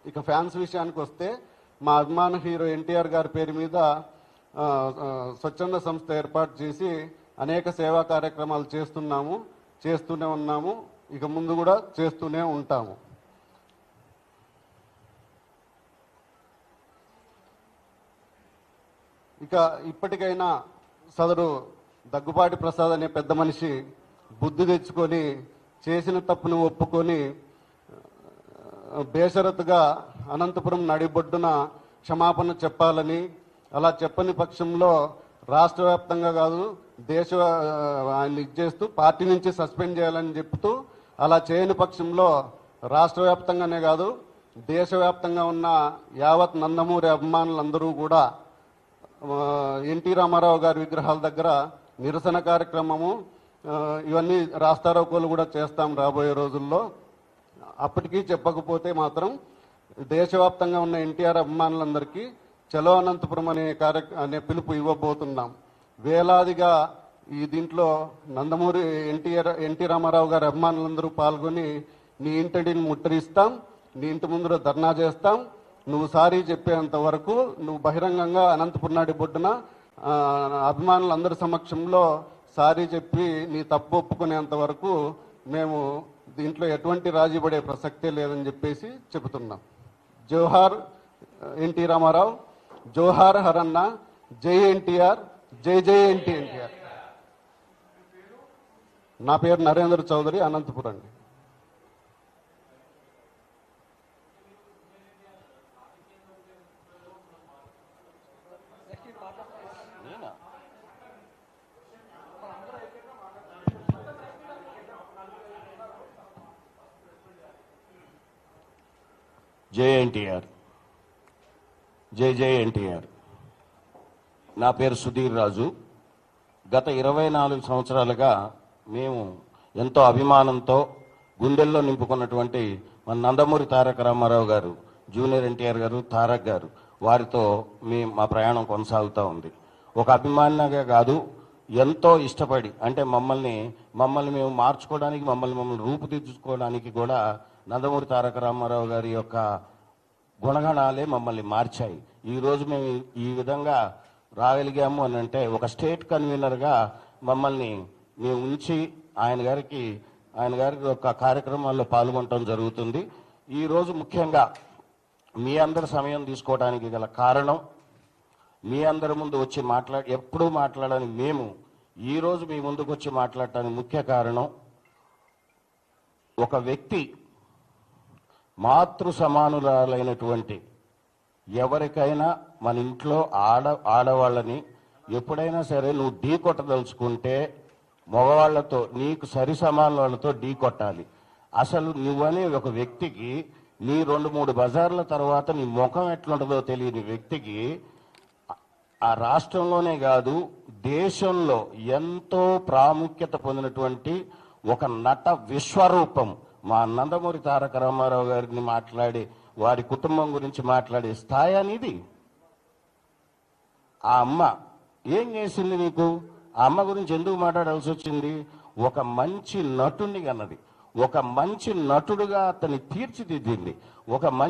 ఇక ఫ్యాన్స్ విషయానికి వస్తే మా అభిమాన హీరో ఎన్టీఆర్ గారి పేరు మీద స్వచ్ఛంద సంస్థ ఏర్పాటు చేసి అనేక సేవా కార్యక్రమాలు చేస్తూనే ఉన్నాము, ఇక ముందు కూడా చేస్తూనే ఉంటాము. ఇక ఇప్పటికైనా సదరు దగ్గుపాటి ప్రసాద్ అనే పెద్ద మనిషి బుద్ధి తెచ్చుకొని చేసిన తప్పును ఒప్పుకొని బేషరతుగా అనంతపురం నడిబొడ్డున క్షమాపణ చెప్పాలని, అలా చెప్పని పక్షంలో రాష్ట్ర వ్యాప్తంగా కాదు ఆయన ఇచ్చేస్తూ పార్టీ నుంచి సస్పెండ్ చేయాలని చెప్తూ, అలా చేయని పక్షంలో రాష్ట్ర వ్యాప్తంగానే కాదు దేశవ్యాప్తంగా ఉన్న యావత్ నందమూరి అభిమానులందరూ కూడా ఎన్టీ రామారావు గారి విగ్రహాల దగ్గర నిరసన కార్యక్రమము ఇవన్నీ రాస్తారోకోలు కూడా చేస్తాం రాబోయే రోజుల్లో. అప్పటికీ చెప్పకపోతే మాత్రం దేశవ్యాప్తంగా ఉన్న ఎన్టీఆర్ అభిమానులందరికీ చలో అనంతపురం అనే పిలుపు ఇవ్వబోతున్నాం. వేలాదిగా ఈ దీంట్లో నందమూరి ఎన్టీ రామారావు గారి అభిమానులందరూ పాల్గొని నీ ఇంటిని ముట్టడిస్తాం, నీ ఇంటి ముందు ధర్నా చేస్తాం, నువ్వు సారీ చెప్పేంత వరకు నువ్వు బహిరంగంగా అనంతపురం నాటి బొడ్డున అభిమానులందరి సమక్షంలో సారీ చెప్పి నీ తప్పు ఒప్పుకునేంత వరకు మేము దీంట్లో ఎటువంటి రాజీ పడే ప్రసక్తే లేదని చెప్పేసి చెబుతున్నాం. జోహార్ ఎన్టీ రామారావు, జోహార్ హరన్న, జై ఎన్టీఆర్, జై జై ఎన్టీఆర్. నా పేరు నరేంద్ర చౌదరి, అనంతపురం అండి. జై ఎన్టీఆర్, జై జై ఎన్టీఆర్. నా పేరు సుధీర్ రాజు. గత 24 సంవత్సరాలుగా మేము ఎంతో అభిమానంతో గుండెల్లో నింపుకున్నటువంటి మన నందమూరి తారక రామారావు గారు, జూనియర్ ఎన్టీఆర్ గారు, తారక్ గారు, వారితో మా ప్రయాణం కొనసాగుతూ ఉంది. ఒక అభిమానిగా కాదు, ఎంతో ఇష్టపడి, అంటే మమ్మల్ని మేము మార్చుకోవడానికి, మమ్మల్ని రూపుదిద్దుకోవడానికి కూడా నందమూరి తారక రామారావు గారి యొక్క గుణగణాలే మమ్మల్ని మార్చాయి. ఈరోజు మేము ఈ విధంగా రాగలిగాము అని అంటే ఒక స్టేట్ కన్వీనర్గా మమ్మల్ని మేము ఉంచి ఆయన గారి యొక్క కార్యక్రమాల్లో పాల్గొనడం జరుగుతుంది. ఈరోజు ముఖ్యంగా మీ అందరి సమయం తీసుకోవడానికి గల కారణం, మీ అందరి ముందు వచ్చి ఎప్పుడూ మాట్లాడని మేము ఈరోజు మీ ముందుకు వచ్చి మాట్లాడటానికి ముఖ్య కారణం, ఒక వ్యక్తి మాతృ సమానురాలైనటువంటి ఎవరికైనా మన ఇంట్లో ఆడవాళ్ళని ఎప్పుడైనా సరే నువ్వు ఢీ కొట్టదలుచుకుంటే మగవాళ్లతో, నీకు సరి సమాన వాళ్ళతో ఢీ కొట్టాలి. అసలు నువ్వనే ఒక వ్యక్తికి నీ 2-3 బజార్ల తర్వాత నీ ముఖం ఎట్లుంటుందో తెలియని వ్యక్తికి ఆ రాష్ట్రంలోనే కాదు దేశంలో ఎంతో ప్రాముఖ్యత పొందినటువంటి ఒక నట విశ్వరూపం మా నందమూరి తారక రామారావు గారిని మాట్లాడి వారి కుటుంబం గురించి మాట్లాడే స్థాయి అనేది. ఆ అమ్మ ఏం చేసింది నీకు? ఆ అమ్మ గురించి ఎందుకు మాట్లాడాల్సి వచ్చింది? ఒక మంచి నటుడిని కన్నది, ఒక మంచి నటుడుగా అతన్ని తీర్చిదిద్దింది, ఒక